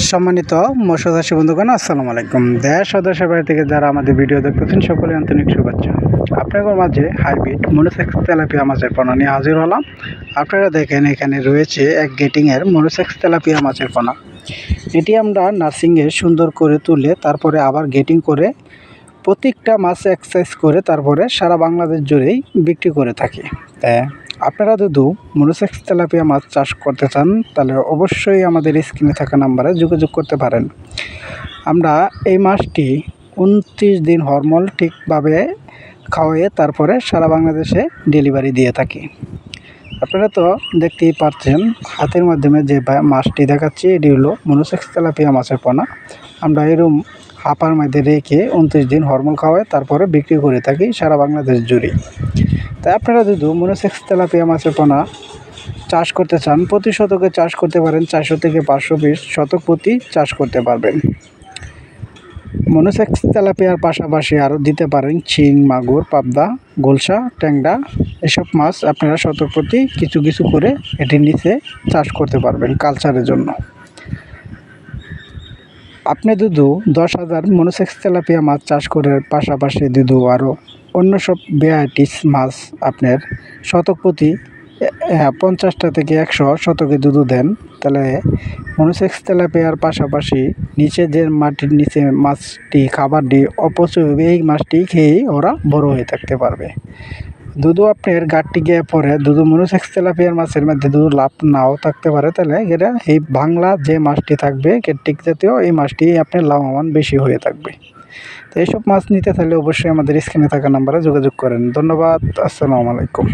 সম্মানিত মৎস্য চাষী বন্ধুগণ, আসসালামু আলাইকুম। দেশ ও দেশের বাইরে থেকে যারা আমাদের ভিডিও দেখতেছেন সকলে আন্তরিক শুভেচ্ছা। আপনাদের মাঝে হাইব্রিড মনোসেক্স তেলাপিয়া মাছের পোনা নিয়ে হাজির হলাম। আপনারা দেখেন এখানে রয়েছে এক গেটিংয়ের মনোসেক্স তেলাপিয়া মাছের পোনা। এটি আমরা নার্সিংয়ে সুন্দর করে তুলে তারপরে আবার গেটিং করে প্রত্যেকটা মাছ এক্সারসাইজ করে তারপরে সারা বাংলাদেশ জুড়েই বিক্রি করে থাকি। আপনারা যদি মনোসেক্স তেলাপিয়া মাছ চাষ করতে চান তাহলে অবশ্যই আমাদের স্ক্রিনে থাকা নাম্বারে যোগাযোগ করতে পারেন। আমরা এই মাছটি 29 দিন হরমোন ঠিকভাবে খাওয়াইয়ে তারপরে সারা বাংলাদেশে ডেলিভারি দিয়ে থাকি। আপনারা তো দেখতেই পাচ্ছেন হাতের মাধ্যমে যে মাছটি দেখাচ্ছি এটি হলো মনোসেক্স তেলাপিয়া মাছের পোনা। আমরা এরকম হাঁপার মধ্যে রেখে 29 দিন হরমোন খাওয়াই তারপরে বিক্রি করে থাকি সারা বাংলাদেশ জুড়ে। তাই আপনারা যদি মনোসেক্স তেলাপিয়া মাছের পোনা চাষ করতে চান প্রতি শতকে চাষ করতে পারেন 400 থেকে 500 পিস শতক প্রতি চাষ করতে পারবেন। মনোসেক্স তেলাপিয়ার পাশাপাশি আরও দিতে পারেন চিং, মাগুর, পাবদা, গোলসা, ট্যাংরা এসব মাছ আপনারা শতক প্রতি কিছু কিছু করে এটির নিচে চাষ করতে পারবেন কালচারের জন্য। আপনি যদি 10,000 মনোসেক্স তেলাপিয়া মাছ চাষ করার পাশাপাশি যদি আরও অন্য সব ভ্যারাইটিস মাছ আপনার শতক প্রতি 50টা থেকে 100 শতকে দুধ দেন তাহলে মনোসেক্স তেলাপিয়ার পাশাপাশি নিচে যে মাটির নিচে মাছটি খাবারটি অপচয় হবে এই মাছটি খেয়েই ওরা বড় হয়ে থাকতে পারবে। দুধও আপনার গাঠটি গিয়ে পরে দুধ মনোসেক্স তেলাপিয়ার মাছের মধ্যে দুধ লাভ নাও থাকতে পারে তাহলে এটা এই বাংলা যে মাছটি থাকবে কেটটিক জাতীয় এই মাছটি আপনার লাভবান বেশি হয়ে থাকবে। তো এইসব মাছ নিতে তাহলে অবশ্যই আমাদের স্ক্রিনে থাকা নাম্বারে যোগাযোগ করেন। ধন্যবাদ। আসসালামু আলাইকুম।